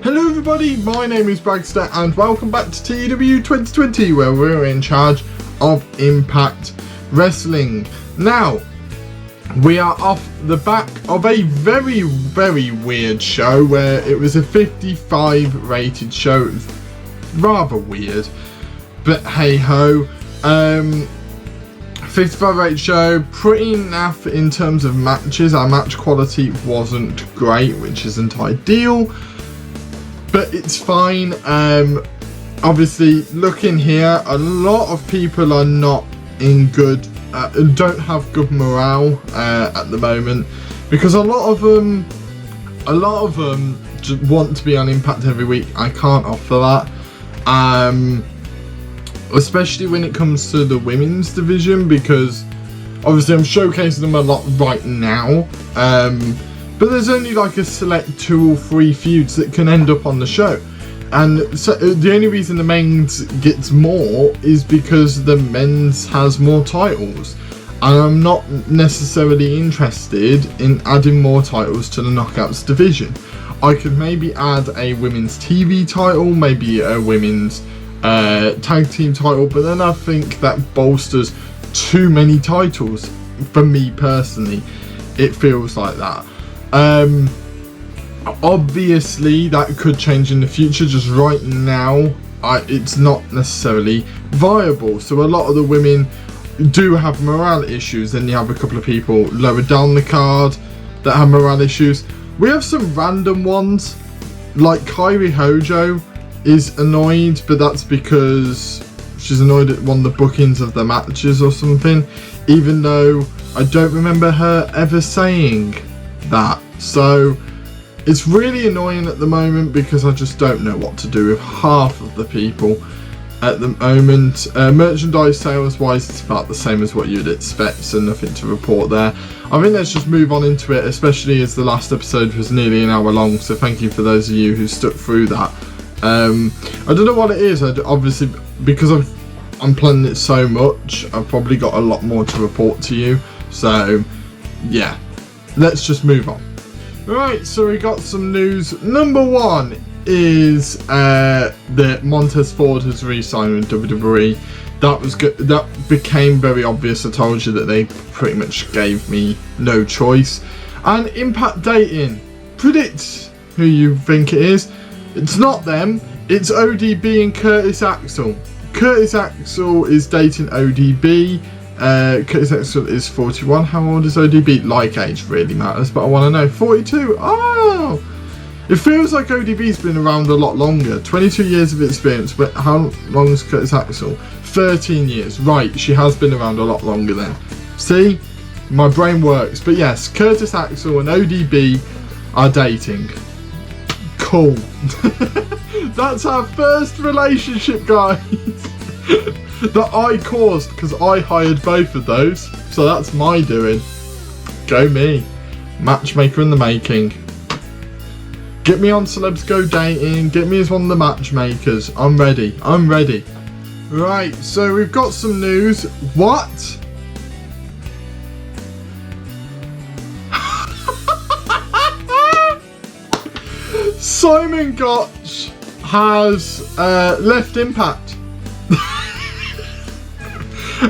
Hello everybody, my name is Bragster and welcome back to TEW 2020 where we're in charge of Impact Wrestling. Now, we are off the back of a very weird show where it was a 55 rated show. It was rather weird, but hey ho. 55 rated show, pretty naff in terms of matches. Our match quality wasn't great, which isn't ideal, but it's fine. Obviously, looking here, a lot of people are not in good, don't have good morale at the moment, because a lot of them just want to be on Impact every week. I can't offer that, especially when it comes to the women's division, because obviously I'm showcasing them a lot right now. But there's only like a select 2 or 3 feuds that can end up on the show. And so the only reason the men's gets more is because the men's has more titles. And I'm not necessarily interested in adding more titles to the Knockouts division. I could maybe add a women's TV title, maybe a women's tag team title, but then I think that bolsters too many titles for me personally. It feels like that. Obviously that could change in the future. Just right now it's not necessarily viable, so a lot of the women do have morale issues. Then you have a couple of people lower down the card that have morale issues. We have some random ones like Kairi Hojo is annoyed, but that's because she's annoyed at one of the bookings of the matches or something, even though I don't remember her ever saying that. So it's really annoying at the moment because I just don't know what to do with half of the people at the moment. Merchandise sales wise, it's about the same as what you'd expect, so nothing to report there. I think let's just move on into it, especially as the last episode was nearly an hour long, so thank you for those of you who stuck through that. I don't know what it is. Obviously, because I'm planning it so much, I've probably got a lot more to report to you. So yeah, let's just move on. Right, so we got some news. Number 1 is that Montez Ford has re-signed with WWE. That was good. That became very obvious. I told you that they pretty much gave me no choice. And Impact dating. Predict who you think it is. It's not them. It's ODB and Curtis Axel. Curtis Axel is dating ODB. Curtis Axel is 41. How old is ODB? Like age really matters, but I want to know. 42. Oh! It feels like ODB's been around a lot longer. 22 years of experience, but how long is Curtis Axel? 13 years. Right, she has been around a lot longer then. See? My brain works. But yes, Curtis Axel and ODB are dating. Cool. That's our first relationship, guys. That I caused, because I hired both of those, so that's my doing. Go me. Matchmaker in the making. Get me on Celebs Go Dating. Get me as one of the matchmakers. I'm ready. I'm ready. Right, so we've got some news. What? Simon Gotch has left Impact.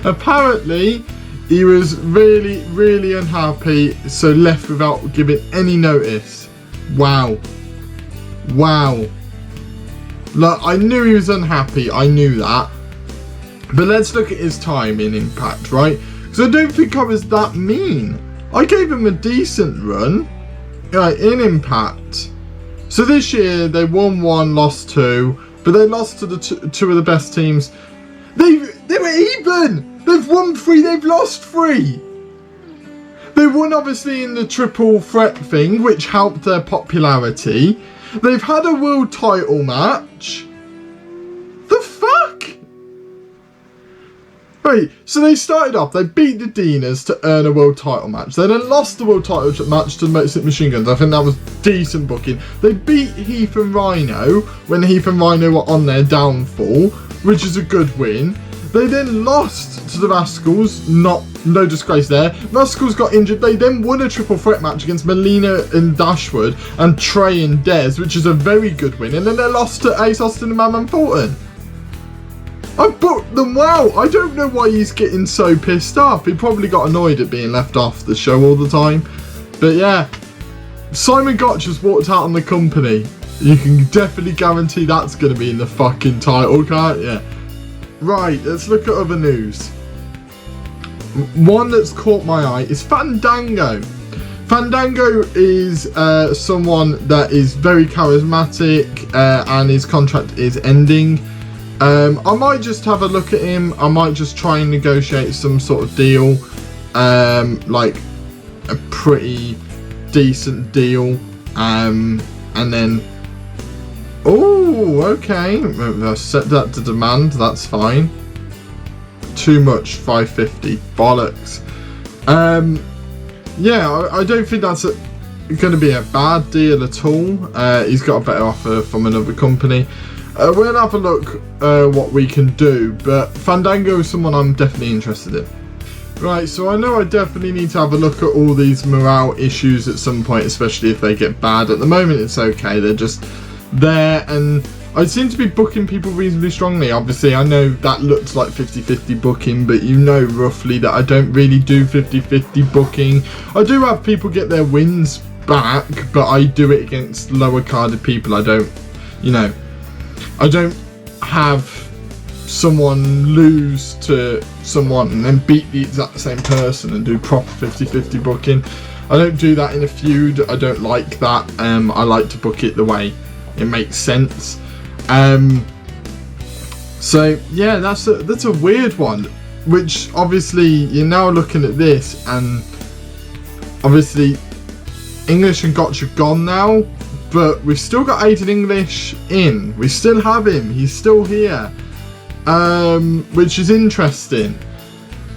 Apparently he was really unhappy, so left without giving any notice. Wow. Look, I knew he was unhappy, I knew that, but let's look at his time in Impact, right? Because I don't think I was that mean. I gave him a decent run, right, in Impact. So this year they won 1, lost 2, but they lost to the 2 of the best teams. They were even. They've won 3. They've lost 3. They won obviously in the triple threat thing, which helped their popularity. They've had a world title match. The fuck? Right, so they started off, they beat the DAINS to earn a world title match. They then lost the world title match to the Motor City Machine Guns. I think that was decent booking. They beat Heath and Rhino when Heath and Rhino were on their downfall, which is a good win. They then lost to the Rascals, no disgrace there. Rascals got injured. They then won a triple threat match against Molina and Dashwood and Trey and Dez, which is a very good win. And then they lost to Ace Austin and Madman Thornton. I booked them well. I don't know why he's getting so pissed off. He probably got annoyed at being left off the show all the time. But yeah, Simon Gotch has walked out on the company. You can definitely guarantee that's going to be in the fucking title, can't you? Right, let's look at other news. One that's caught my eye is Fandango. Fandango is someone that is very charismatic and his contract is ending. I might just have a look at him. I might just try and negotiate some sort of deal, like a pretty decent deal, and then oh, okay, set that to demand, that's fine. Too much, 550, bollocks. Yeah, I don't think that's going to be a bad deal at all. He's got a better offer from another company. We'll have a look what we can do, but Fandango is someone I'm definitely interested in. Right, so I know I definitely need to have a look at all these morale issues at some point, especially if they get bad. At the moment it's okay, they're just there, and I seem to be booking people reasonably strongly. Obviously I know that looks like 50-50 booking, but you know roughly that I don't really do 50-50 booking. I do have people get their wins back, but I do it against lower carded people. I don't, you know, I don't have someone lose to someone and then beat the exact same person and do proper 50-50 booking. I don't do that in a feud. I don't like that. I like to book it the way it makes sense. So yeah, that's a weird one, which obviously you're now looking at this, and obviously English and Gotch are gone now, but we've still got Aiden English in. We still have him. He's still here, which is interesting.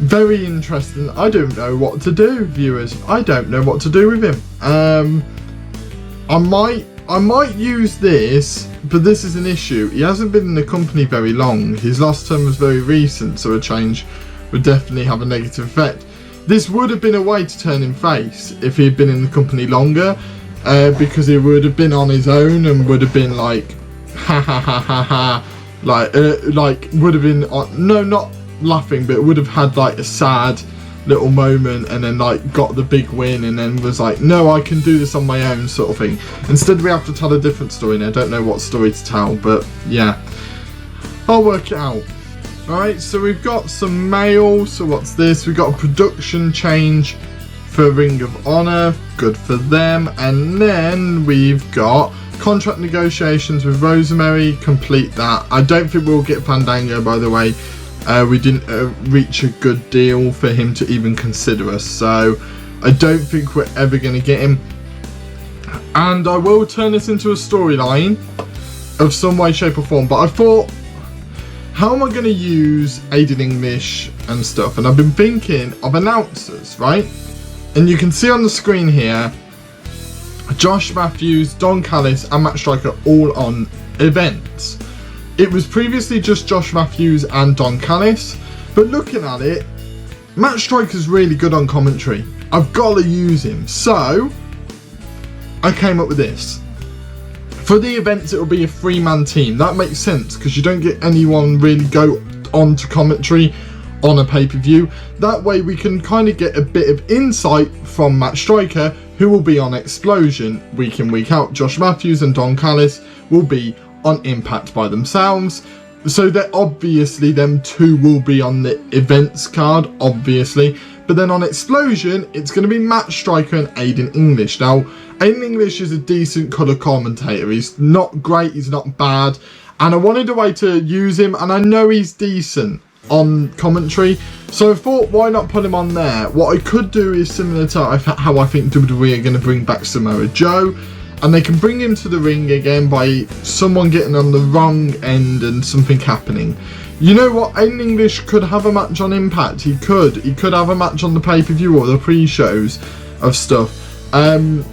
Very interesting. I don't know what to do, viewers. I don't know what to do with him. I might use this, but this is an issue. He hasn't been in the company very long. His last term was very recent, so a change would definitely have a negative effect. This would have been a way to turn him face if he had been in the company longer, because he would have been on his own and would have been like, ha ha ha ha ha, like would have been, no, not laughing, but it would have had like a sad little moment, and then like got the big win, and then was like, no, I can do this on my own, sort of thing. Instead we have to tell a different story, and I don't know what story to tell, but yeah, I'll work it out. Alright, so we've got some mail. So what's this? We've got a production change for Ring of Honor, good for them. And then we've got contract negotiations with Rosemary, complete that. I don't think we'll get Fandango, by the way. We didn't reach a good deal for him to even consider us, so I don't think we're ever going to get him. And I will turn this into a storyline of some way, shape or form, but I thought, how am I going to use Aiden English and stuff? And I've been thinking of announcers, right? And you can see on the screen here, Josh Matthews, Don Callis and Matt Striker all on events. It was previously just Josh Matthews and Don Callis, but looking at it, Matt Striker's really good on commentary. I've got to use him. So I came up with this. For the events, it'll be a 3-man team. That makes sense because you don't get anyone really go on to commentary on a pay-per-view. That way we can kind of get a bit of insight from Matt Striker, who will be on Explosion week in, week out. Josh Matthews and Don Callis will be on Impact by themselves, so that obviously them two will be on the events card, obviously, but then on Explosion it's going to be Matt Striker and Aiden English. Now Aiden English is a decent colour commentator. He's not great, he's not bad, and I wanted a way to use him, and I know he's decent on commentary, so I thought, why not put him on there? What I could do is similar to how I think WWE are going to bring back Samoa Joe, and they can bring him to the ring again by someone getting on the wrong end and something happening. You know what? Aiden English could have a match on Impact. He could have a match on the pay-per-view or the pre-shows of stuff. And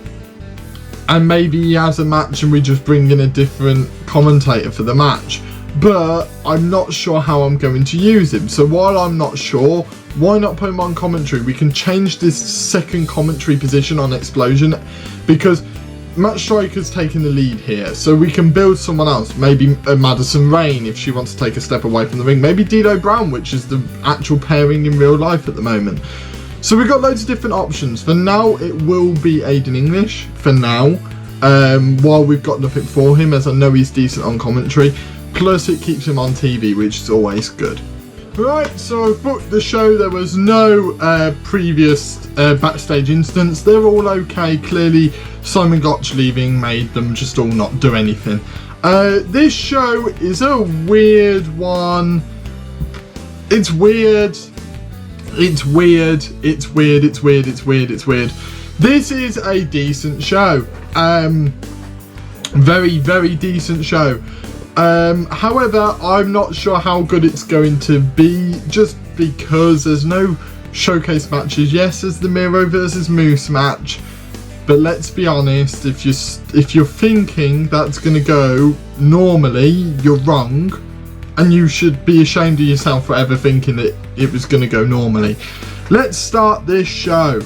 maybe he has a match and we just bring in a different commentator for the match. but I'm not sure how I'm going to use him. So while I'm not sure, why not put him on commentary? We can change this second commentary position on Explosion, because Matt Striker's taking the lead here, so we can build someone else. Maybe Madison Rain if she wants to take a step away from the ring. Maybe D'Lo Brown, which is the actual pairing in real life at the moment. So we've got loads of different options. For now, it will be Aiden English, for now, while we've got nothing for him, as I know he's decent on commentary. Plus it keeps him on TV, which is always good. Right, so I've booked the show. There was no previous backstage incidents. They're all okay. Clearly, Simon Gotch leaving made them just all not do anything. This show is a weird one. It's weird. It's weird. It's weird. It's weird. It's weird. It's weird. This is a decent show. Very, very decent show. However, I'm not sure how good it's going to be, just because there's no showcase matches. Yes, there's the Miro versus Moose match, but let's be honest, if you're thinking that's going to go normally, you're wrong, and you should be ashamed of yourself for ever thinking that it was going to go normally. Let's start this show.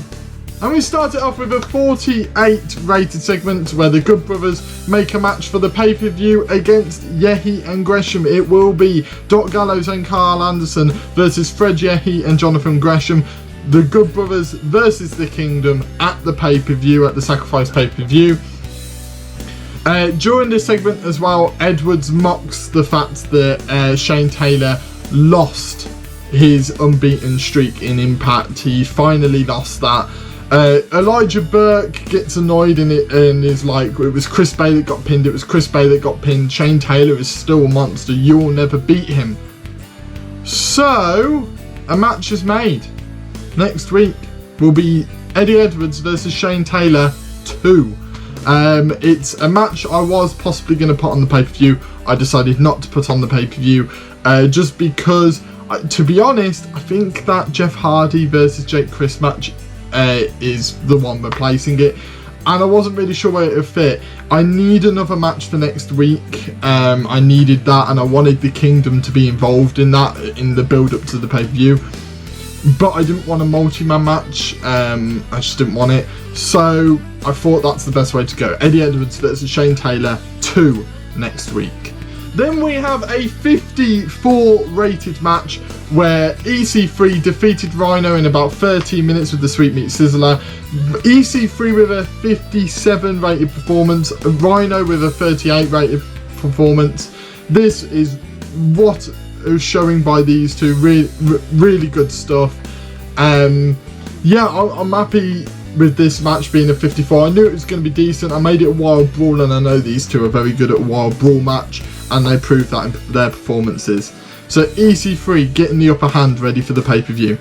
And we start it off with a 48 rated segment where the Good Brothers make a match for the pay-per-view against Yehi and Gresham. It will be Doc Gallows and Carl Anderson versus Fred Yehi and Jonathan Gresham. The Good Brothers versus the Kingdom at the pay-per-view, at the Sacrifice pay-per-view. During this segment as well, Edwards mocks the fact that Shane Taylor lost his unbeaten streak in Impact. He finally lost that. Elijah Burke gets annoyed in it and is like, it was Chris Bay that got pinned, it was Chris Bay that got pinned, Shane Taylor is still a monster, you will never beat him. So, a match is made. Next week will be Eddie Edwards versus Shane Taylor 2. It's a match I was possibly going to put on the pay-per-view. I decided not to put on the pay-per-view, just because, to be honest, I think that Jeff Hardy versus Jake Crist match is the one replacing it, and I wasn't really sure where it would fit. I need another match for next week. I needed that, and I wanted the Kingdom to be involved in that, in the build up to the pay-per-view, but I didn't want a multi-man match. I just didn't want it, so I thought that's the best way to go. Eddie Edwards versus Shane Taylor 2 next week. Then we have a 54 rated match where EC3 defeated Rhino in about 13 minutes with the Sweet Meat Sizzler. EC3 with a 57 rated performance, Rhino with a 38 rated performance. This is what is showing by these two, really good stuff. Yeah, I'm happy with this match being a 54. I knew it was going to be decent. I made it a Wild Brawl, and I know these two are very good at a Wild Brawl match, and they proved that in their performances. So EC3 getting the upper hand, ready for the pay-per-view.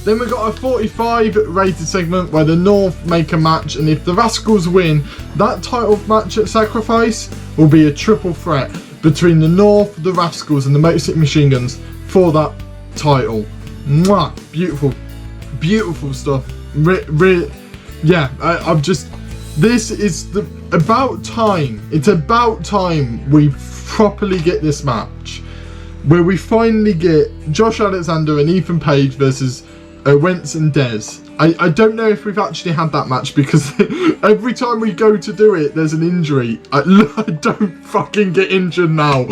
Then we've got a 45 rated segment where the North make a match, and if the Rascals win, that title match at Sacrifice will be a triple threat between the North, the Rascals and the Motor City Machine Guns for that title. Mwah! Beautiful, beautiful stuff. Yeah, I'm just, this is about time. It's about time we properly get this match, where we finally get Josh Alexander and Ethan Page versus Wentz and Dez. I don't know if we've actually had that match, because every time we go to do it, there's an injury. I don't fucking get injured now.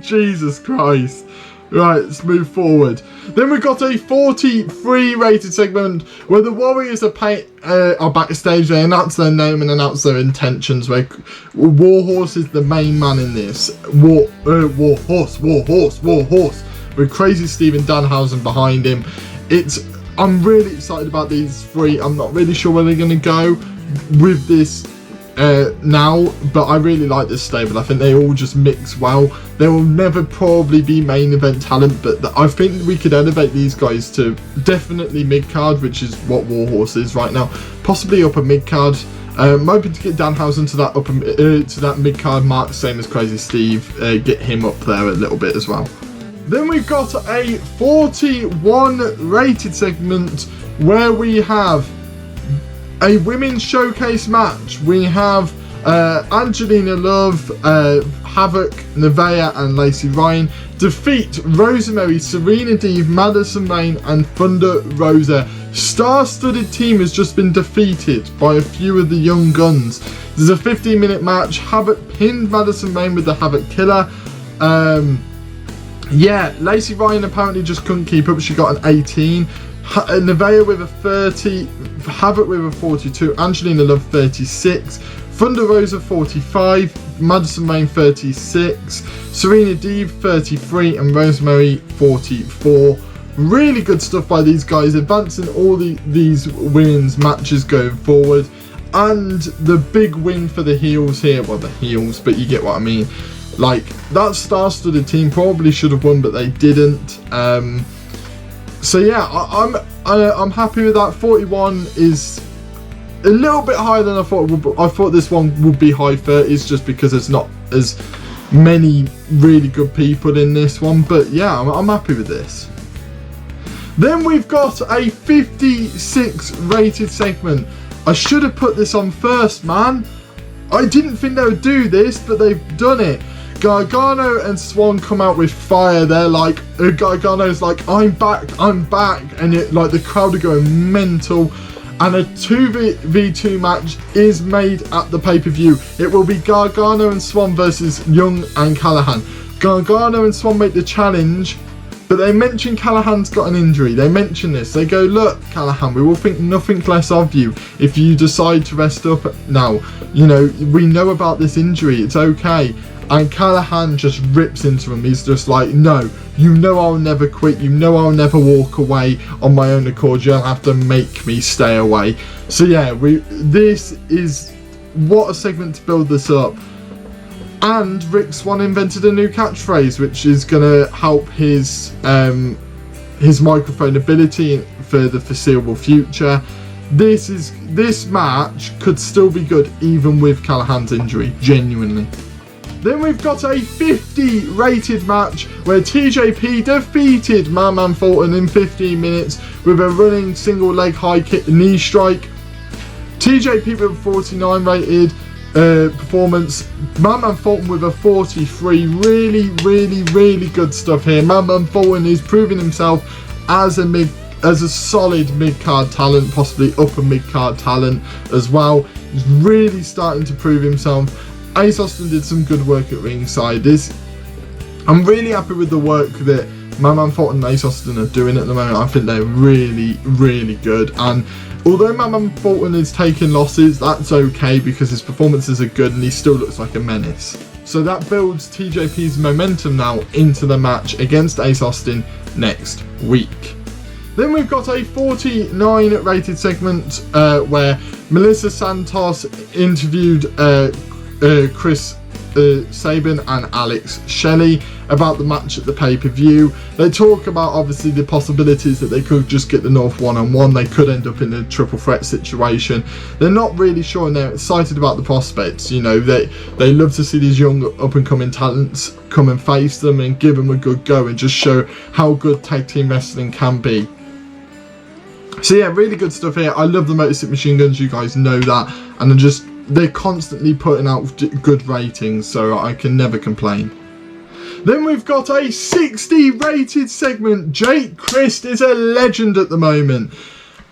Jesus Christ. Right, let's move forward. Then we've got a 43 rated segment where the Warriors are backstage. They announce their name and announce their intentions, where Warhorse is the main man in this. Warhorse, with Crazy Steven Danhausen behind him. I'm really excited about these three. I'm not really sure where they're going to go with this now, but I really like this stable. I think they all just mix well. They will never probably be main event talent, but I think we could elevate these guys to definitely mid-card, which is what Warhorse is right now. Possibly upper mid-card. I'm hoping to get Danhausen to that mid-card mark, same as Crazy Steve. Get him up there a little bit as well. Then we've got a 41 rated segment where we have a women's showcase match. We have Angelina Love, Havoc, Nevaeh and Lacey Ryan defeat Rosemary, Serena Deeb, Madison Rayne and Thunder Rosa. Star-studded team has just been defeated by a few of the young guns. There's a 15-minute match. Havoc pinned Madison Rayne with the Havoc Killer. Yeah, Lacey Ryan apparently just couldn't keep up. She got an 18. Nevaeh with a 30. Havoc with a 42. Angelina Love 36. Thunder Rosa 45. Madison Rayne 36. Serena Deeb 33. And Rosemary 44. Really good stuff by these guys, advancing all these women's matches going forward. And the big win for the heels here. Well, the heels, but you get what I mean. Like, that star-studded team probably should have won, but they didn't. So yeah, I'm happy with that. 41 is a little bit higher than I thought it would, but I thought this one would be high 30s just because there's not as many really good people in this one. But yeah, I'm happy with this. Then we've got a 56 rated segment. I should have put this on first, man. I didn't think they would do this, but they've done it. Gargano and Swan come out with fire. They're like, Gargano's like, I'm back, and like the crowd are going mental. And a 2v2 match is made at the pay-per-view. It will be Gargano and Swan versus Young and Callahan. Gargano and Swan make the challenge, but they mention Callahan's got an injury. They mention this. They go, look, Callahan, we will think nothing less of you if you decide to rest up now. You know, we know about this injury. It's okay. And Callahan just rips into him. He's just like, no, you know I'll never quit. You know I'll never walk away on my own accord. You'll have to make me stay away. So yeah, this is what a segment to build this up. And Rick Swan invented a new catchphrase, which is going to help his microphone ability for the foreseeable future. This match could still be good even with Callahan's injury, genuinely. Then we've got a 50 rated match where TJP defeated Madman Thornton in 15 minutes with a running single leg high kick knee strike. TJP with a 49 rated performance. Madman Thornton with a 43. Really good stuff here. Madman Thornton is proving himself as a solid mid-card talent, possibly upper mid-card talent as well. He's really starting to prove himself. Ace Austin did some good work at ringside. I'm really happy with the work that Madman Thornton and Ace Austin are doing at the moment. I think they're really good. And although Madman Thornton is taking losses, that's okay because his performances are good and he still looks like a menace. So that builds TJP's momentum now into the match against Ace Austin next week. Then we've got a 49 rated segment where Melissa Santos interviewed Chris Sabin and Alex Shelley about the match at the pay-per-view. They talk about obviously the possibilities that they could just get the North one-on-one. They could end up in a triple threat situation. They're not really sure and they're excited about the prospects. You know, they love to see these young up-and-coming talents come and face them and give them a good go and just show how good tag team wrestling can be. So yeah, really good stuff here. I love the Motor City Machine Guns, you guys know that, and they're constantly putting out good ratings, so I can never complain. Then we've got a 60 rated segment. Jake Crist is a legend at the moment,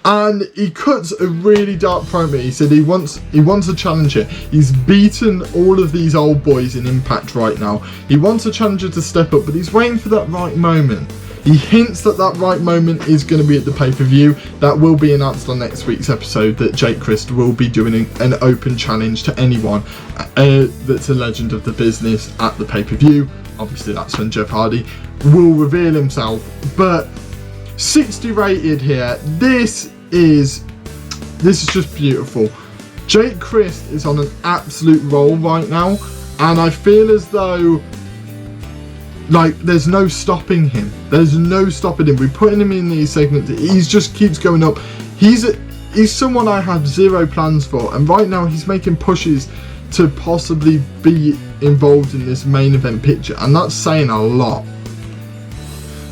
and he cuts a really dark promo. He said he wants a challenger. He's beaten all of these old boys in Impact right now. He wants a challenger to step up, but he's waiting for that right moment. He hints that right moment is going to be at the pay-per-view. That will be announced on next week's episode, that Jake Crist will be doing an open challenge to anyone that's a legend of the business at the pay-per-view. Obviously, that's when Jeff Hardy will reveal himself. But 60 rated here. This is just beautiful. Jake Crist is on an absolute roll right now, and I feel as though like there's no stopping him. There's no stopping him. We're putting him in these segments. He just keeps going up. He's someone I have zero plans for, and right now he's making pushes to possibly be involved in this main event picture, and that's saying a lot.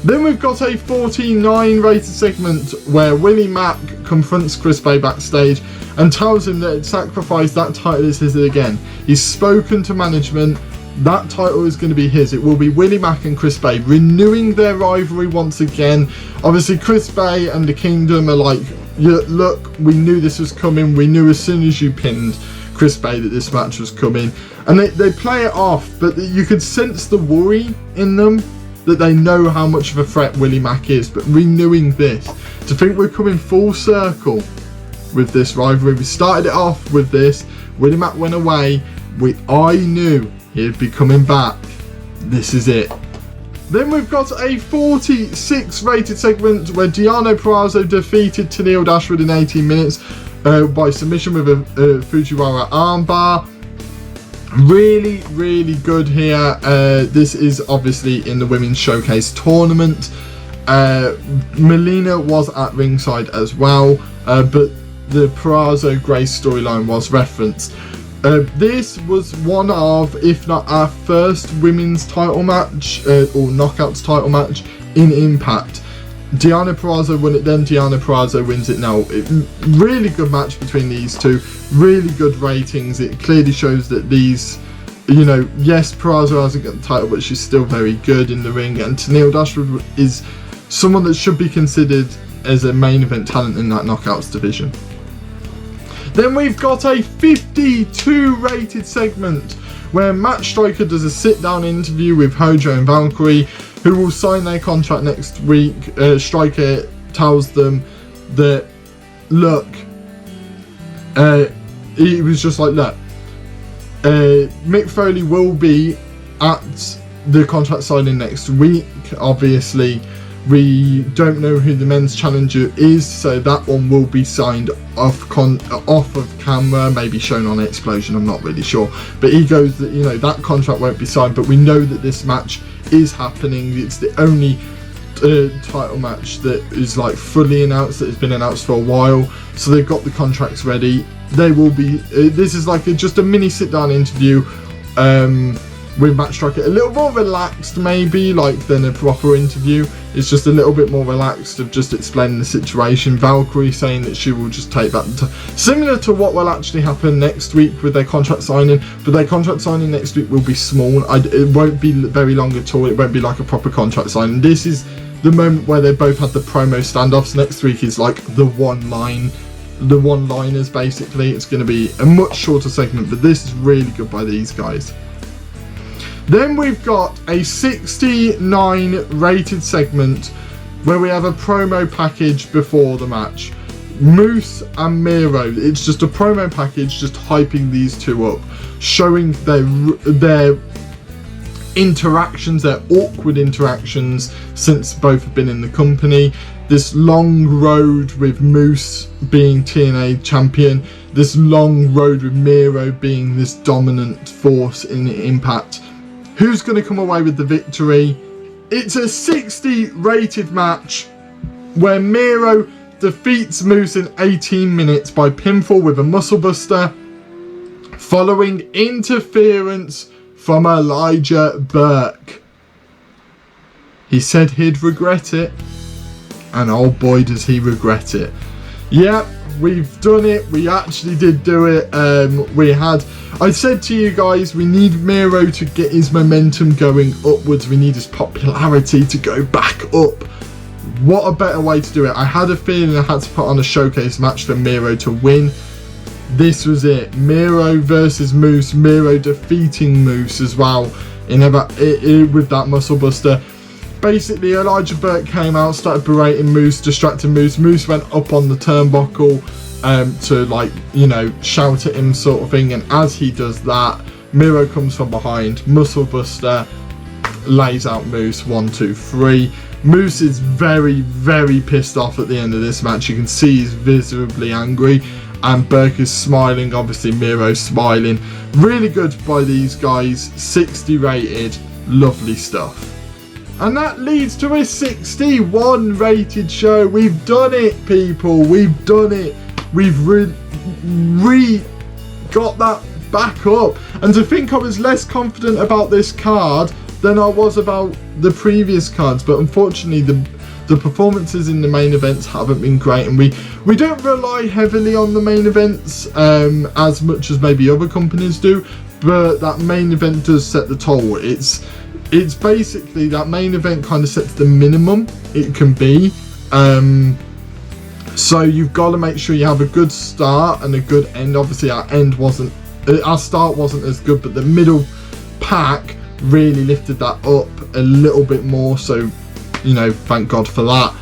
Then we've got a 49 rated segment where Willie Mack confronts Crist backstage and tells him that sacrifice that title is his again. He's spoken to management. That title is going to be his. It will be Willie Mack and Crist renewing their rivalry once again. Obviously, Crist and the Kingdom are like, yeah, look, we knew this was coming. We knew as soon as you pinned Crist that this match was coming. And they play it off, but you could sense the worry in them that they know how much of a threat Willie Mack is. But renewing this, to think we're coming full circle with this rivalry. We started it off with this. Willie Mack went away. I knew he'd be coming back. This is it. Then we've got a 46 rated segment where Diana Perez defeated Tennille Dashwood in 18 minutes by submission with a Fujiwara armbar. Really, really good here. This is obviously in the Women's Showcase tournament. Molina was at ringside as well, but the Perez-Grace storyline was referenced. This was one of, if not our first women's title match, or knockouts title match in Impact. Diana Perez won it then, Diana Perez wins it now. Really good match between these two, really good ratings. It clearly shows that these, you know, yes, Perez hasn't got the title, but she's still very good in the ring, and Tennille Dashwood is someone that should be considered as a main event talent in that knockouts division. Then we've got a 52 rated segment where Matt Striker does a sit-down interview with Hojo and Valkyrie, who will sign their contract next week. Striker tells them that, look, he was just like, look, Mick Foley will be at the contract signing next week. Obviously, we don't know who the men's challenger is, so that one will be signed off of camera, maybe shown on Explosion, I'm not really sure. But he goes that, you know, that contract won't be signed, but we know that this match is happening. It's the only title match that is like fully announced, that has been announced for a while, so they've got the contracts ready. They will be, this is like just a mini sit-down interview with Matt Striker, a little more relaxed maybe like than a proper interview. It's just a little bit more relaxed of just explaining the situation. Valkyrie saying that she will just take that similar to what will actually happen next week with their contract signing, but their contract signing next week will be small. It won't be very long at all. It won't be like a proper contract signing. This is the moment where they both had the promo standoffs. Next week is like the one-liners basically. It's going to be a much shorter segment, but this is really good by these guys. Then we've got a 69 rated segment where we have a promo package before the match. Moose and Miro. It's just a promo package just hyping these two up, showing their interactions, their awkward interactions since both have been in the company. This long road with Moose being TNA champion, this long road with Miro being this dominant force in Impact. Who's going to come away with the victory? It's a 60 rated match where Miro defeats Moose in 18 minutes by pinfall with a muscle buster, following interference from Elijah Burke. He said he'd regret it, and oh boy does he regret it. Yep, we've done it. We actually did do it. I said to you guys, we need Miro to get his momentum going upwards. We need his popularity to go back up. What a better way to do it. I had a feeling I had to put on a showcase match for Miro to win. This was it. Miro versus Moose. Miro defeating Moose as well with that muscle buster. Basically, Elijah Burke came out, started berating Moose, distracting Moose. Moose went up on the turnbuckle to, like, you know, shout at him sort of thing. And as he does that, Miro comes from behind, muscle buster, lays out Moose, 1, 2, 3. Moose is very, very pissed off at the end of this match. You can see he's visibly angry. And Burke is smiling, obviously Miro's smiling. Really good by these guys, 60 rated, lovely stuff. And that leads to a 61 rated show. We've done it, people, we've done it. We've got that back up. And to think I was less confident about this card than I was about the previous cards, but unfortunately the performances in the main events haven't been great, and we don't rely heavily on the main events as much as maybe other companies do, but that main event does set the toll. It's basically, that main event kind of sets the minimum it can be. So you've got to make sure you have a good start and a good end. Obviously our start wasn't as good, but the middle pack really lifted that up a little bit more, so you know, thank God for that.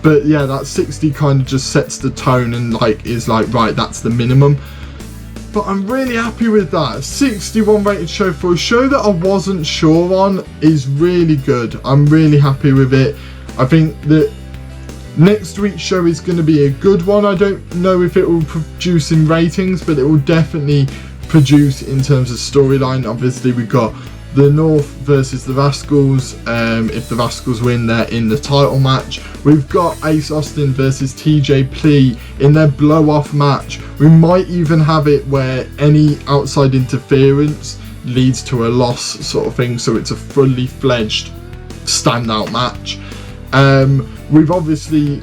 But yeah, that 60 kind of just sets the tone and is like, right, that's the minimum. But I'm really happy with that. 61 rated show for a show that I wasn't sure on is really good. I'm really happy with it. I think that next week's show is going to be a good one. I don't know if it will produce in ratings, but it will definitely produce in terms of storyline. Obviously, we've got the North versus the Rascals. If the Rascals win, they're in the title match. We've got Ace Austin versus TJ Plea in their blow-off match. We might even have it where any outside interference leads to a loss sort of thing, so it's a fully fledged standout match. We've obviously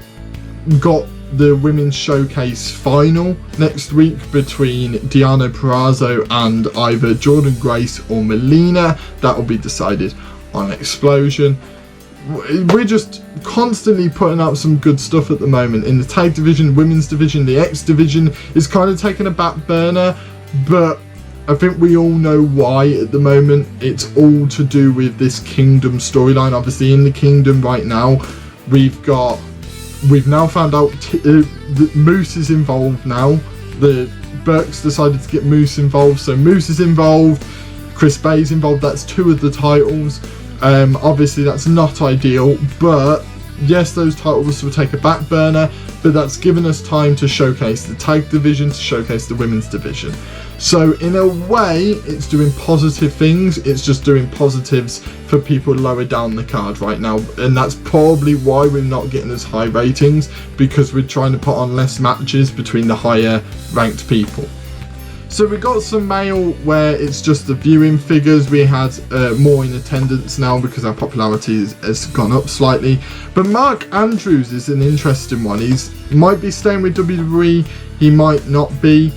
got the Women's Showcase final next week between Diana Perez and either Jordan Grace or Molina. That will be decided on Explosion. We're just constantly putting out some good stuff at the moment. In the tag division, women's division, the X division is kind of taking a back burner, but I think we all know why at the moment. It's all to do with this Kingdom storyline. Obviously in the Kingdom right now, we've now found out that Moose is involved now. The Burke's decided to get Moose involved, so Moose is involved, Chris Bay's involved. That's 2 of the titles. Obviously that's not ideal, but yes, those titles will take a back burner, but that's given us time to showcase the tag division, to showcase the women's division. So in a way, it's doing positive things. It's just doing positives for people lower down the card right now, and that's probably why we're not getting as high ratings, because we're trying to put on less matches between the higher ranked people. So we got some mail where it's just the viewing figures. We had more in attendance now because our popularity has gone up slightly. But Mark Andrews is an interesting one. Might be staying with WWE, he might not be.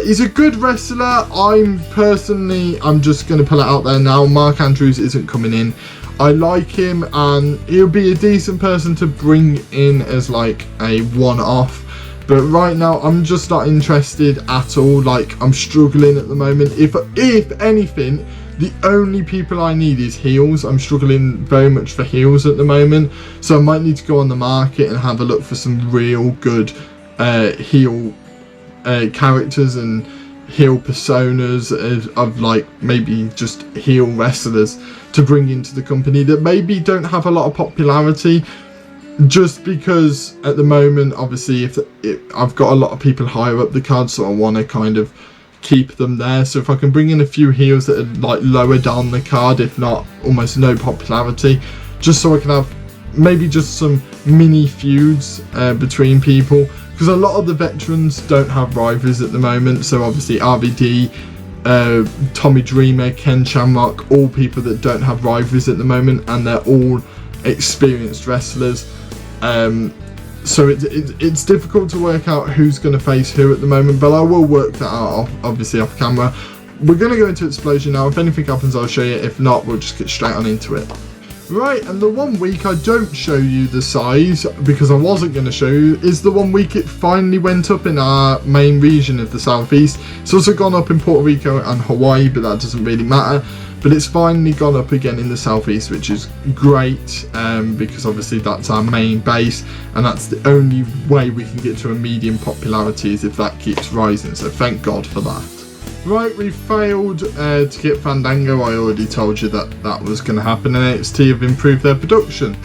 He's a good wrestler. I'm just going to pull it out there now. Mark Andrews isn't coming in. I like him, and he'll be a decent person to bring in as like a one-off. But right now, I'm just not interested at all. I'm struggling at the moment. If anything, the only people I need is heels. I'm struggling very much for heels at the moment. So I might need to go on the market and have a look for some real good heel characters and heel personas of maybe just heel wrestlers to bring into the company that maybe don't have a lot of popularity, just because at the moment obviously if I've got a lot of people higher up the card, so I want to kind of keep them there. So if I can bring in a few heels that are lower down the card, if not almost no popularity, just so I can have maybe just some mini feuds between people, because a lot of the veterans don't have rivals at the moment. So obviously RVD, Tommy Dreamer, Ken Shamrock, all people that don't have rivals at the moment, and they're all experienced wrestlers. So it's difficult to work out who's going to face who at the moment, but I will work that out obviously off camera. We're going to go into Explosion now. If anything happens, I'll show you. If not, we'll just get straight on into it. Right, and the 1 week I don't show you the size, because I wasn't going to show you, is the 1 week it finally went up in our main region of the Southeast. It's also gone up in Puerto Rico and Hawaii, but that doesn't really matter. But it's finally gone up again in the Southeast, which is great, because obviously that's our main base, and that's the only way we can get to a medium popularity is if that keeps rising, so thank God for that. Right, we failed to get Fandango. I already told you that that was going to happen, and NXT have improved their production.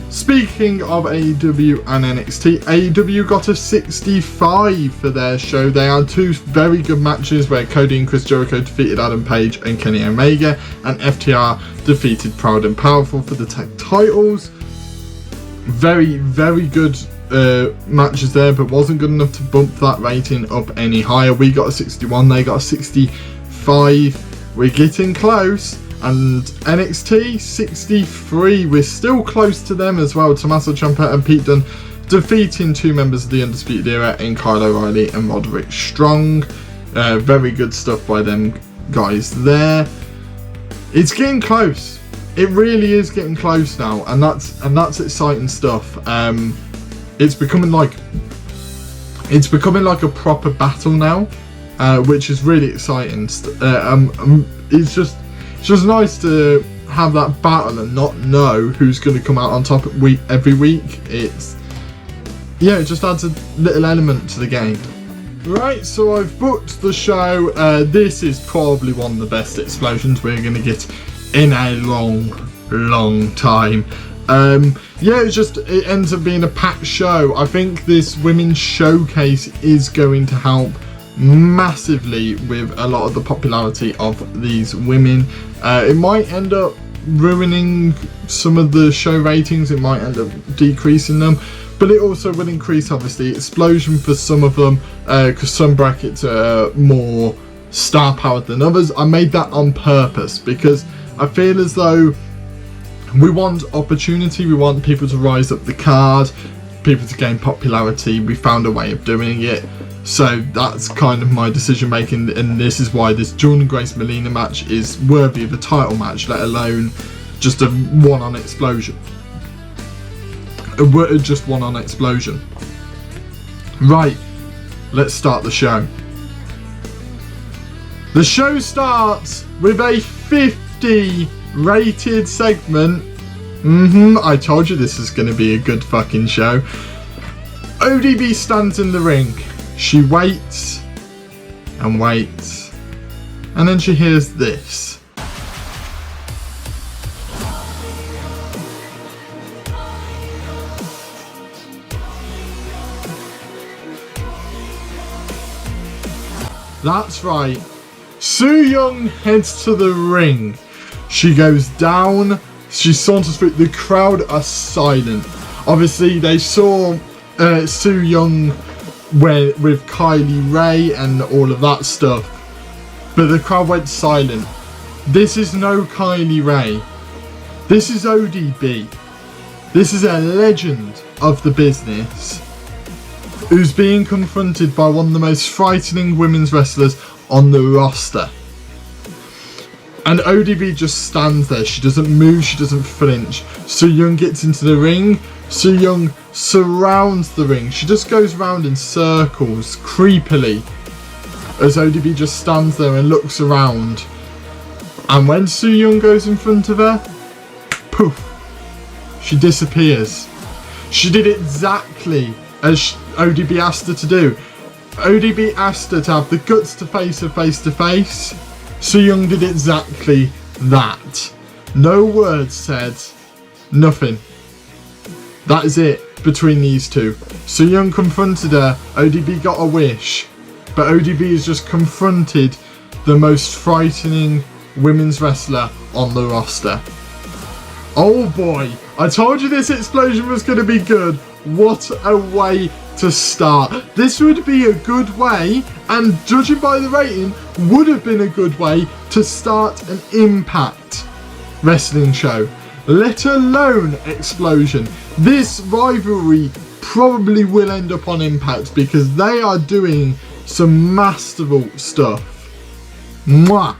Speaking of AEW and NXT, AEW got a 65 for their show. They had 2 very good matches where Cody and Chris Jericho defeated Adam Page and Kenny Omega, and FTR defeated Proud and Powerful for the tag titles. Very, very good matches there, but wasn't good enough to bump that rating up any higher. We got a 61, they got a 65. We're getting close. And NXT 63, we're still close to them as well. Tommaso Ciampa and Pete Dunne defeating 2 members of the Undisputed Era in Kyle O'Reilly and Roderick Strong. Very good stuff by them guys there. It's getting close. It really is getting close now, and that's exciting stuff. It's becoming like a proper battle now, which is really exciting. It's just nice to have that battle and not know who's going to come out on top every week. It just adds a little element to the game. Right, so I've booked the show. This is probably one of the best explosions we're going to get in a long time. It ends up being a packed show. I think this women's showcase is going to help massively with a lot of the popularity of these women. It might end up ruining some of the show ratings. It might end up decreasing them. But it also will increase, obviously, explosion for some of them, because some brackets are more star powered than others. I made that on purpose because I feel as though we want opportunity, we want people to rise up the card, people to gain popularity. We found a way of doing it. So that's kind of my decision making, and this is why this Jordynne Grace Molina match is worthy of a title match, let alone just a one-on explosion. Just one-on explosion. Right, let's start the show. The show starts with a 50 rated segment. I told you this is going to be a good fucking show. ODB stands in the ring. She waits and waits, and then she hears this. That's right. Suyoung heads to the ring. She goes down. She saunters through. The crowd are silent. Obviously, they saw Suyoung with Kylie Ray and all of that stuff, but the crowd went silent. This is no Kylie Ray. This is ODB. This is a legend of the business who's being confronted by one of the most frightening women's wrestlers on the roster. And ODB just stands there. She doesn't move, she doesn't flinch. Suyoung gets into the ring. Suyoung surrounds the ring. She just goes around in circles, creepily, as ODB just stands there and looks around. And when Suyoung goes in front of her, poof, she disappears. She did exactly as ODB asked her to do. ODB asked her to have the guts to face her face to face. Suyoung did exactly that. No words said, nothing. That is it between these two. Suyoung confronted her, ODB got a wish, but ODB has just confronted the most frightening women's wrestler on the roster. Oh boy, I told you this explosion was going to be good. What a way to start. This would be a good way, and judging by the rating, would have been a good way to start an Impact wrestling show, let alone explosion. This rivalry probably will end up on Impact because they are doing some masterful stuff. Mwah.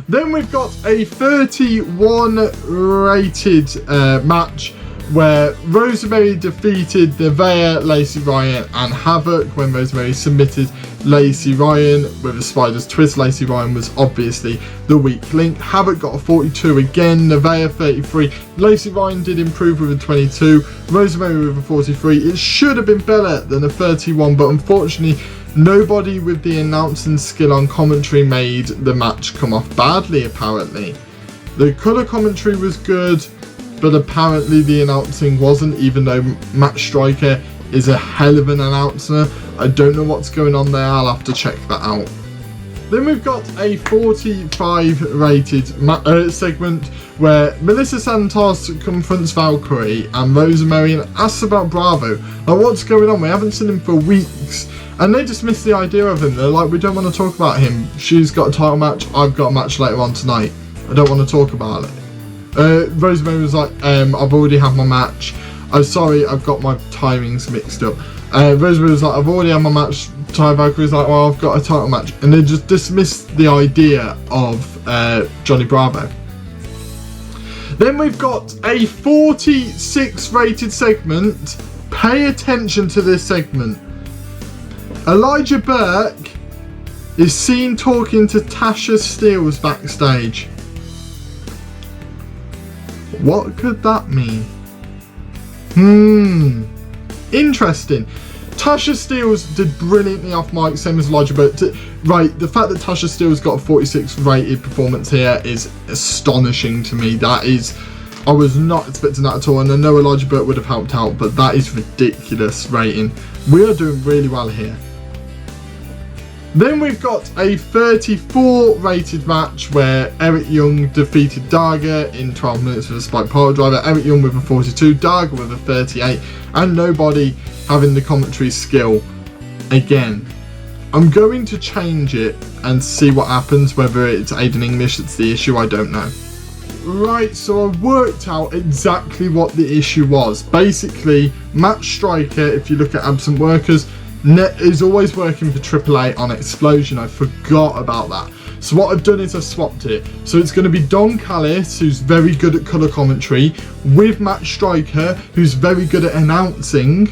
Then we've got a 31 rated match where Rosemary defeated Nevaeh, Lacey Ryan and Havoc when Rosemary submitted Lacey Ryan with a spider's twist. Lacey Ryan was obviously the weak link. Havoc got a 42 again, Nevaeh 33. Lacey Ryan did improve with a 22, Rosemary with a 43. It should have been better than a 31, but unfortunately nobody with the announcing skill on commentary made the match come off badly apparently. The colour commentary was good, but apparently the announcing wasn't, even though Matt Striker is a hell of an announcer. I don't know what's going on there, I'll have to check that out. Then we've got a 45 rated segment where Melissa Santos confronts Valkyrie and Rosemary and asks about Bravo. Like, what's going on? We haven't seen him for weeks. And they dismiss the idea of him. They're like, we don't want to talk about him. She's got a title match, I've got a match later on tonight. I don't want to talk about it. Rosemary was like, I've already had my match. I'm sorry, I've got my timings mixed up. Rosemary was like, I've already had my match. Ty Valkyrie's like, well, I've got a title match. And they just dismissed the idea of Johnny Bravo. Then we've got a 46 rated segment. Pay attention to this segment. Elijah Burke is seen talking to Tasha Steelz backstage. What could that mean? Interesting. Tasha Steelz did brilliantly off mic, same as Elijah Burke. Right, the fact that Tasha Steelz got a 46 rated performance here is astonishing to me. That is, I was not expecting that at all, and I know Elijah Burke would have helped out, but that is ridiculous rating. We are doing really well here. Then we've got a 34 rated match where Eric Young defeated Darga in 12 minutes with a spike pile driver. Eric Young with a 42, Darga with a 38, and nobody having the commentary skill again. I'm going to change it and see what happens, whether it's Aiden English that's the issue, I don't know. Right, so I've worked out exactly what the issue was. Basically, Matt Striker, if you look at absent workers, is always working for AAA on Explosion. I forgot about that. So what I've done is I've swapped it. So it's going to be Don Callis, who's very good at colour commentary, with Matt Striker, who's very good at announcing.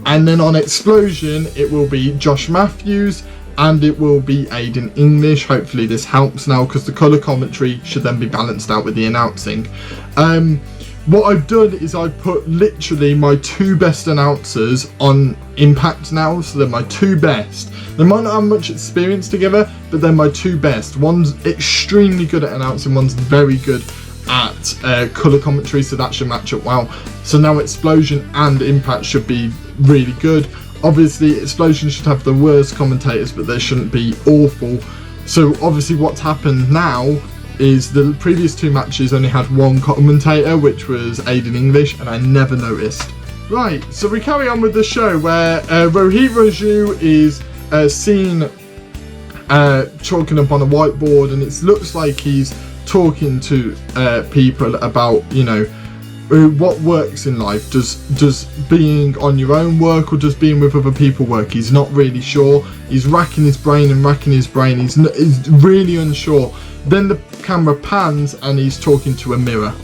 And then on Explosion, it will be Josh Matthews and it will be Aiden English. Hopefully this helps now, because the colour commentary should then be balanced out with the announcing. What I've done is I've put literally my two best announcers on Impact now, so they're my two best. They might not have much experience together, but they're my two best. One's extremely good at announcing, one's very good at colour commentary, so that should match up well. So now Explosion and Impact should be really good. Obviously Explosion should have the worst commentators, but they shouldn't be awful. So obviously what's happened now is the previous two matches only had one commentator, which was Aiden English, and I never noticed. Right, so we carry on with the show where Rohit Raju is seen chalking up on a whiteboard, and it looks like he's talking to people about, you know, what works in life. Does being on your own work, or does being with other people work? He's not really sure. He's racking his brain and racking his brain. He's really unsure. Then the camera pans and he's talking to a mirror.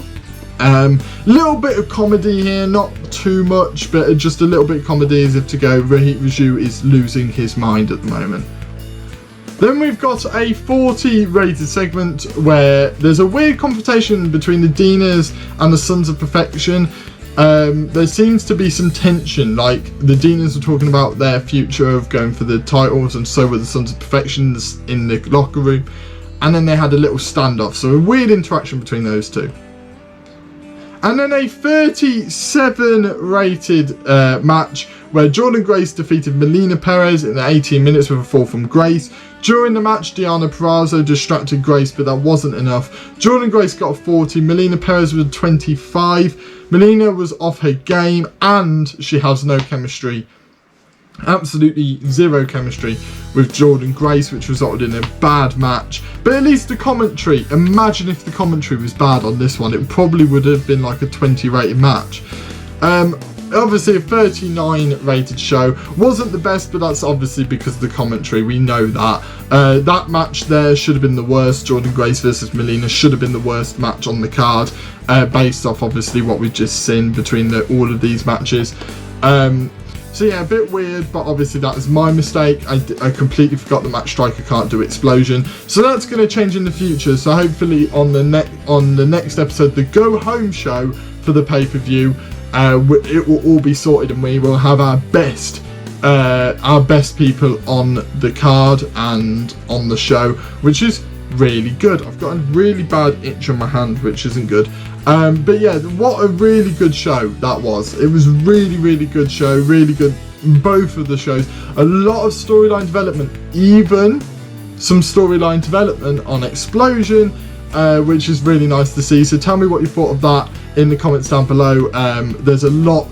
Little bit of comedy here, not too much, but just a little bit of comedy as if to go, Rohit Raju is losing his mind at the moment. Then we've got a 40 rated segment where there's a weird confrontation between the DAINS and the Sons of Perfection. There seems to be some tension, like the DAINS were talking about their future of going for the titles, and so were the Sons of Perfection in the locker room. And then they had a little standoff, so a weird interaction between those two. And then a 37 rated match where Jordynne Grace defeated Nia Jax in the 18 minutes with a fall from Grace. During the match, Diana Perez distracted Grace, but that wasn't enough. Jordynne Grace got a 40, Nia Jax was 25. Molina was off her game and she has no chemistry. Absolutely zero chemistry with Jordynne Grace, which resulted in a bad match. But at least the commentary, imagine if the commentary was bad on this one, it probably would have been like a 20 rated match. Obviously a 39 rated show wasn't the best, but that's obviously because of the commentary, we know that. That match there should have been the worst. Jordynne Grace versus Molina should have been the worst match on the card, based off obviously what we've just seen between all of these matches. So yeah, a bit weird, but obviously that is my mistake. I completely forgot that Matt Striker can't do Explosion. So that's going to change in the future. So hopefully on the next episode, the Go Home show for the pay-per-view, it will all be sorted and we will have our best people on the card and on the show, which is really good. I've got a really bad itch on my hand, which isn't good. But yeah, what a really good show that was. It was really, really good show, really good, both of the shows. A lot of storyline development, even some storyline development on Explosion, which is really nice to see. So tell me what you thought of that in the comments down below. There's a lot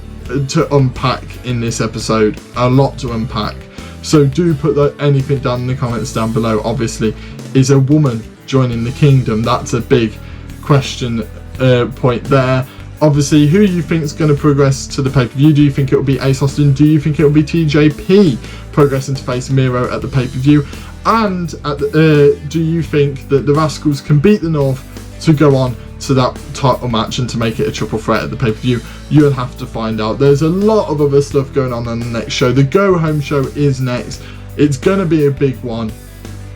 to unpack in this episode, a lot to unpack. So do put anything down in the comments down below. Obviously, is a woman joining the kingdom. That's a big question point there. Obviously, who you think is going to progress to the pay-per-view? Do you think it will be Ace Austin? Do you think it will be TJP progressing to face Miro at the pay-per-view? And do you think that the Rascals can beat the North to go on to that title match and to make it a triple threat at the pay-per-view? You'll have to find out. There's a lot of other stuff going on the next show. The Go Home show is next. It's going to be a big one.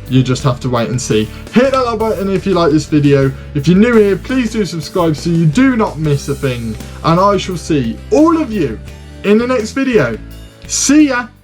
You just have to wait and see. Hit that like button if you like this video. If you're new here, please do subscribe so you do not miss a thing. And I shall see all of you in the next video. See ya!